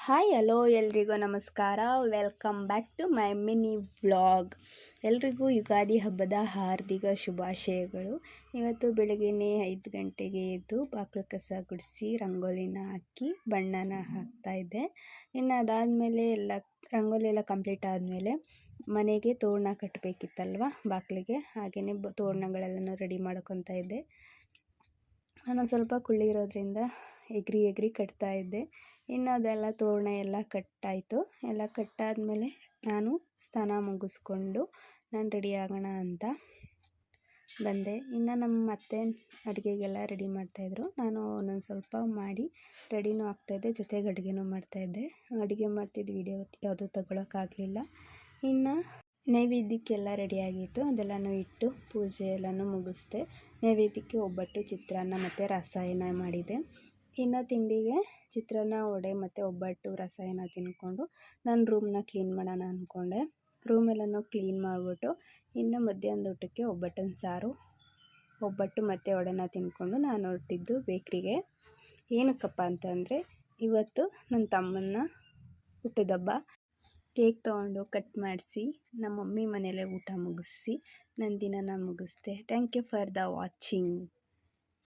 Hi hello ಎಲ್ರಿಗೂ ನಮಸ್ಕಾರ. Welcome back to my mini vlog. ಎಲ್ರಿಗೂ ಯುಗಾದಿ ಹಬ್ಬದ ಹಾರ್ದಿಕ ಶುಭಾಶಯಗಳು. ಇವತ್ತು ಬೆಳಗ್ಗೆನೇ 5 ಗಂಟೆಗೆ ಎದ್ದು ಬಾಗಿಲು ಕಸ ಗುಡಿಸಿ ರಂಗೋಲಿನ ಹಾಕಿ ಬಣ್ಣನ ಹಾಕ್ತಾಯಿದ್ದೆ. ಇನ್ನು ಅದಾದಮೇಲೆ ರಂಗೋಲಿ ಎಲ್ಲ ಕಂಪ್ಲೀಟ್ ಆದಮೇಲೆ ಮನೆಗೆ ತೋರಣ ಕಟ್ಟಬೇಕಿತ್ತಲ್ವ ಬಾಗಿಲಿಗೆ, ಹಾಗೆಯೇ ತೋರಣಗಳೆಲ್ಲನೂ ರೆಡಿ ಮಾಡ್ಕೊತಾ ಇದ್ದೆ. ನಾನು ಸ್ವಲ್ಪ ಕುಳ್ಳಿ ಇರೋದ್ರಿಂದ ಎಗ್ರಿ ಕಟ್ತಾ ಇದ್ದೆ. ಇನ್ನು ಅದೆಲ್ಲ ತೋರಣ ಎಲ್ಲ ಕಟ್ಟಾಯಿತು. ಎಲ್ಲ ಕಟ್ಟಾದಮೇಲೆ ನಾನು ಸ್ನಾನ ಮುಗಿಸ್ಕೊಂಡು ನಾನು ರೆಡಿ ಆಗೋಣ ಅಂತ ಬಂದೆ. ಇನ್ನು ನಮ್ಮ ಅತ್ತೆ ಅಡುಗೆಗೆಲ್ಲ ರೆಡಿ ಮಾಡ್ತಾಯಿದ್ರು. ನಾನು ಒಂದೊಂದು ಸ್ವಲ್ಪ ಮಾಡಿ ರೆಡಿನೂ ಆಗ್ತಾಯಿದ್ದೆ, ಜೊತೆಗೆ ಅಡುಗೆನೂ ಮಾಡ್ತಾಯಿದ್ದೆ. ಅಡುಗೆ ಮಾಡ್ತಿದ್ದ ವಿಡಿಯೋ ಯಾವುದೂ ತಗೊಳಕ್ಕಾಗಲಿಲ್ಲ. ಇನ್ನು ನೈವೇದ್ಯಕ್ಕೆಲ್ಲ ರೆಡಿಯಾಗಿತ್ತು, ಅದೆಲ್ಲನೂ ಇಟ್ಟು ಪೂಜೆ ಎಲ್ಲನೂ ಮುಗಿಸ್ದೆ. ನೈವೇದ್ಯಕ್ಕೆ ಒಬ್ಬಟ್ಟು, ಚಿತ್ರಾನ್ನ ಮತ್ತು ರಸಾಯನ ಮಾಡಿದೆ. ಇನ್ನು ತಿಂಡಿಗೆ ಚಿತ್ರಾನ್ನ, ವಡೆ ಮತ್ತು ಒಬ್ಬಟ್ಟು, ರಸಾಯನ ತಿಂದ್ಕೊಂಡು ನಾನು ರೂಮನ್ನ ಕ್ಲೀನ್ ಮಾಡೋಣ ಅಂದ್ಕೊಂಡೆ. ರೂಮೆಲ್ಲನೂ ಕ್ಲೀನ್ ಮಾಡಿಬಿಟ್ಟು ಇನ್ನು ಮಧ್ಯಾಹ್ನದ ಊಟಕ್ಕೆ ಒಬ್ಬಟ್ಟಿನ ಸಾರು, ಒಬ್ಬಟ್ಟು ಮತ್ತು ವಡೆನ ತಿಂದ್ಕೊಂಡು ನಾನು ಹೊರಟಿದ್ದು ಬೇಕ್ರಿಗೆ. ಏನಕ್ಕಪ್ಪ ಅಂತಂದರೆ ಇವತ್ತು ನನ್ನ ತಮ್ಮನ ಹುಟ್ಟಿದಬ್ಬ. ಕೇಕ್ ತೊಗೊಂಡು ಕಟ್ ಮಾಡಿಸಿ ನಮ್ಮ ಮಮ್ಮಿ ಮನೆಯಲ್ಲೇ ಊಟ ಮುಗಿಸಿ ನನ್ನ ದಿನನ ಮುಗಿಸ್ದೆ. Thank you for the watching.